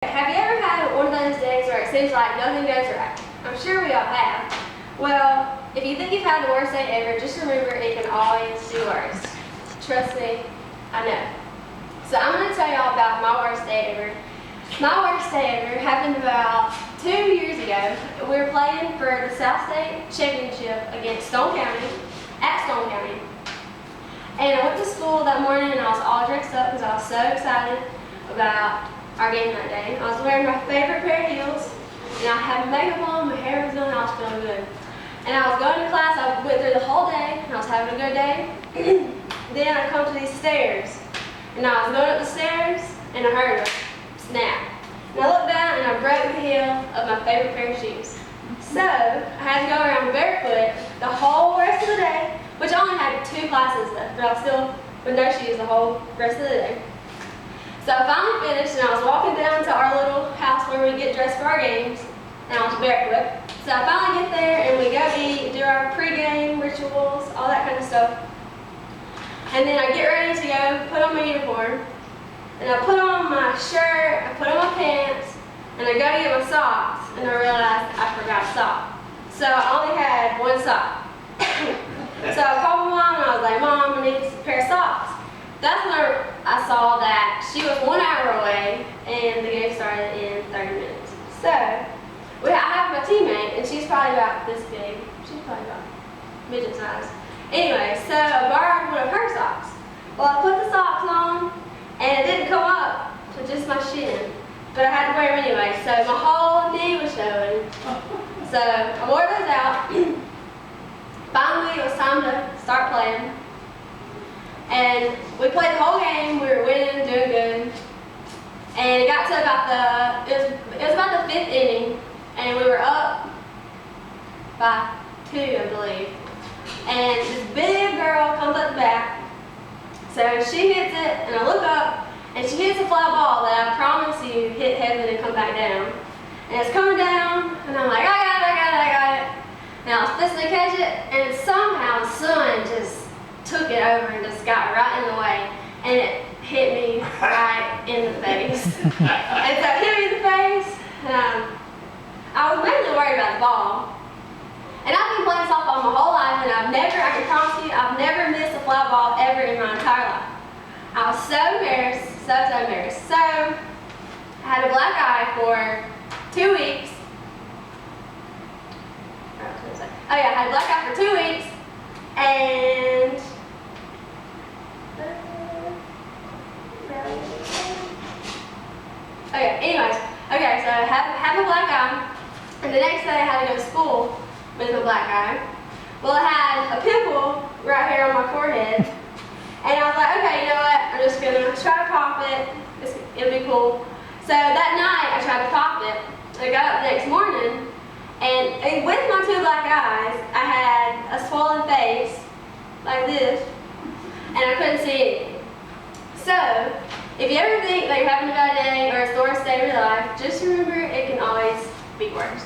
Have you ever had one of those days where it seems like nothing goes right? I'm sure we all have. Well, if you think you've had the worst day ever, just remember it can always be worse. Trust me, I know. So I'm going to tell y'all about my worst day ever. My worst day ever happened about 2 years ago. We were playing for the South State Championship against Stone County, at Stone County. And I went to school that morning and I was all dressed up because I was so excited about our game that day. I was wearing my favorite pair of heels and I had makeup on, my hair was done, I was feeling good. And I was going to class, I went through the whole day and I was having a good day. Then I come to these stairs and I was going up the stairs and I heard a snap. And I looked down and I broke the heel of my favorite pair of shoes. So I had to go around barefoot the whole rest of the day, which I only had 2 classes left, but I was still with no shoes the whole rest of the day. So I finally finished and I was walking down to our little house where we get dressed for our games, and I was barefoot. So I finally get there and we go eat, do our pre-game rituals, all that kind of stuff. And then I get ready to go put on my uniform, and I put on my shirt, I put on my pants, and I go to get my socks, and I realized I forgot a sock. So I only had 1 sock. So I called my mom and I was like, Mom, I need a pair of socks. That's when I saw that she was 1 hour away and the game started in 30 minutes. So I have my teammate and she's probably about this big. She's probably about midget size. Anyway, so I borrowed one of her socks. Well, I put the socks on and it didn't come up to just my shin, but I had to wear them anyway. So my whole knee was showing. So I wore those out. Finally, it was time to start playing. And we played the whole game, we were winning, doing good. And it got to about it was about the 5th inning, and we were up by 2, I believe. And this big girl comes up the bat. So she hits it, and I look up, and she hits a fly ball that I promise you hit heaven and come back down. And it's coming down, and I'm like, I got it. And I was fixing to catch it, and somehow the sun just took it over and just got right in the way, and it hit me right in the face. And so it hit me in the face, and I was mainly worried about the ball. And I've been playing softball my whole life, and I can promise you, I've never missed a fly ball ever in my entire life. I was so embarrassed, so embarrassed. So I had a black eye for 2 weeks. Oh yeah, I had a black eye for 2 weeks, and okay, so I had a black eye, and the next day I had to go to school with a black eye. Well, I had a pimple right here on my forehead, and I was like, okay, you know what, I'm just gonna try to pop it, it'll be cool. So that night I tried to pop it, I got up the next morning, and with my 2 black eyes, I had a swollen face, like this, and I couldn't see anything. So, if you ever think that you're having a bad day or it's the worst day of your life, just remember it can always be worse.